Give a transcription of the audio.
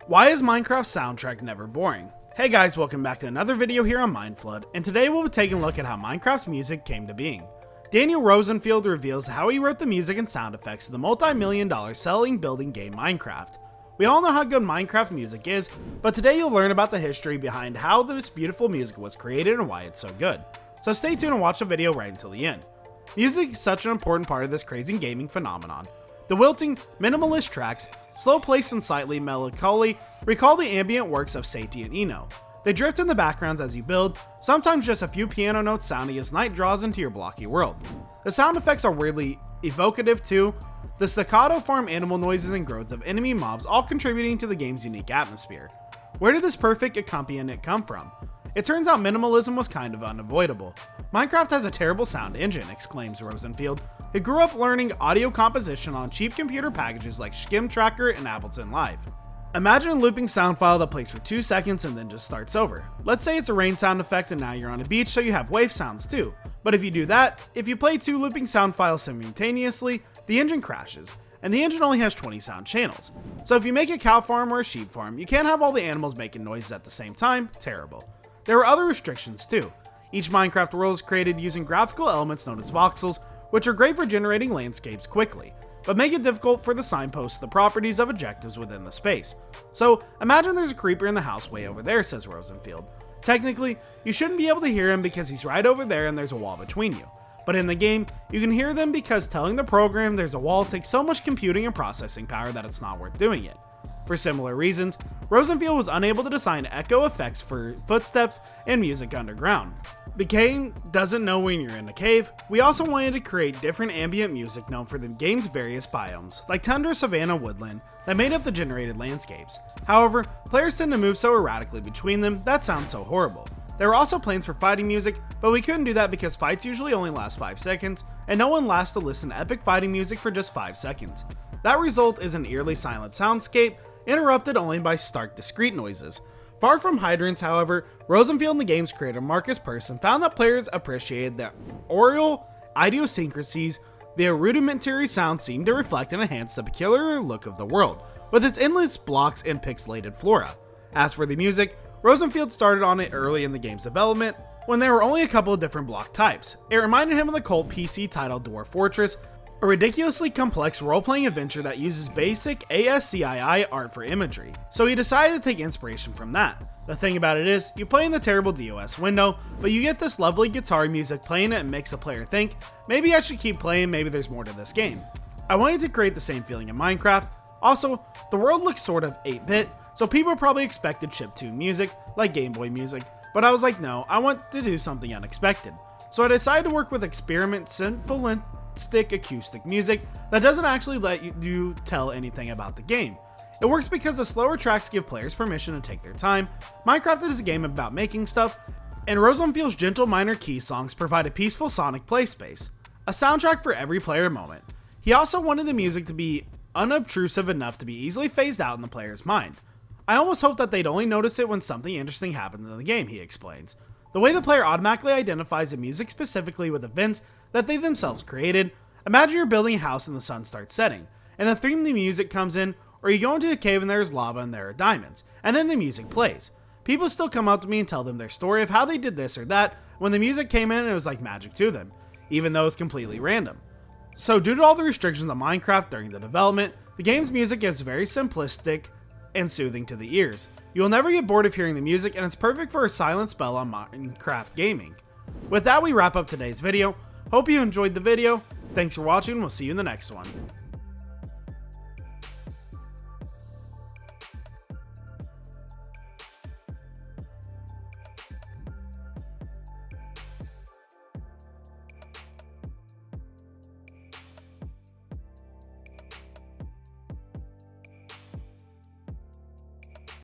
Why is Minecraft's soundtrack never boring? Hey guys, welcome back to another video here on Mindflood, and today we'll be taking a look at how Minecraft's music came to being. Daniel Rosenfield reveals how he wrote the music and sound effects of the multi-million-dollar selling building game Minecraft. We all know how good Minecraft music is, but today you'll learn about the history behind how this beautiful music was created and why it's so good. So stay tuned and watch the video right until the end. Music is such an important part of this crazy gaming phenomenon. The wilting, minimalist tracks, slow paced and slightly melancholy, recall the ambient works of Satie and Eno. They drift in the backgrounds as you build, sometimes just a few piano notes sounding as night draws into your blocky world. The sound effects are weirdly evocative too, the staccato farm animal noises and growls of enemy mobs all contributing to the game's unique atmosphere. Where did this perfect accompaniment come from? It turns out minimalism was kind of unavoidable. Minecraft has a terrible sound engine, exclaims Rosenfield, who grew up learning audio composition on cheap computer packages like Skim Tracker and Ableton Live. Imagine a looping sound file that plays for 2 seconds and then just starts over. Let's say it's a rain sound effect and now you're on a beach, so you have wave sounds too. But if you do that, if you play 2 looping sound files simultaneously, the engine crashes, and the engine only has 20 sound channels. So if you make a cow farm or a sheep farm, you can't have all the animals making noises at the same time. Terrible. There were other restrictions too. Each Minecraft world is created using graphical elements known as voxels, which are great for generating landscapes quickly, but make it difficult for the signposts the properties of objectives within the space. So imagine there's a creeper in the house way over there, says Rosenfield. Technically, you shouldn't be able to hear him because he's right over there and there's a wall between you. But in the game, you can hear them because telling the program there's a wall takes so much computing and processing power that it's not worth doing it. For similar reasons, Rosenfield was unable to design echo effects for footsteps and music underground. The game doesn't know when you're in a cave. We also wanted to create different ambient music known for the game's various biomes, like tundra, savanna, woodland, that made up the generated landscapes. However, players tend to move so erratically between them, that sounds so horrible. There were also plans for fighting music, but we couldn't do that because fights usually only last 5 seconds, and no one lasts to listen to epic fighting music for just 5 seconds. That result is an eerily silent soundscape, interrupted only by stark discrete noises. Far from hydrants, however, Rosenfield and the game's creator Marcus Persson found that players appreciated the aural idiosyncrasies the rudimentary sound seemed to reflect and enhance the peculiar look of the world, with its endless blocks and pixelated flora. As for the music, Rosenfield started on it early in the game's development, when there were only a couple of different block types. It reminded him of the cult PC title Dwarf Fortress, a ridiculously complex role-playing adventure that uses basic ASCII art for imagery, so he decided to take inspiration from that. The thing about it is, you play in the terrible DOS window, but you get this lovely guitar music playing it and makes the player think, maybe I should keep playing, maybe there's more to this game. I wanted to create the same feeling in Minecraft. Also, the world looks sort of 8-bit, so people probably expected chiptune music, like Game Boy music, but I was like, no, I want to do something unexpected. So I decided to work with simple acoustic music that doesn't actually let you tell anything about the game. It works because the slower tracks give players permission to take their time. Minecraft is a game about making stuff, and Rosenfield's gentle minor key songs provide a peaceful sonic play space, a soundtrack for every player moment. He also wanted the music to be unobtrusive enough to be easily phased out in the player's mind. I almost hoped that they'd only notice it when something interesting happens in the game, he explains. The way the player automatically identifies the music specifically with events that they themselves created. Imagine you're building a house and the sun starts setting, and the theme of the music comes in, or you go into a cave and there's lava and there are diamonds, and then the music plays. People still come up to me and tell them their story of how they did this or that. When the music came in, it was like magic to them, even though it's completely random. So due to all the restrictions on Minecraft during the development, the game's music is very simplistic and soothing to the ears. You will never get bored of hearing the music, and it's perfect for a silent spell on Minecraft gaming. With that, we wrap up today's video. Hope you enjoyed the video. Thanks for watching, we'll see you in the next one.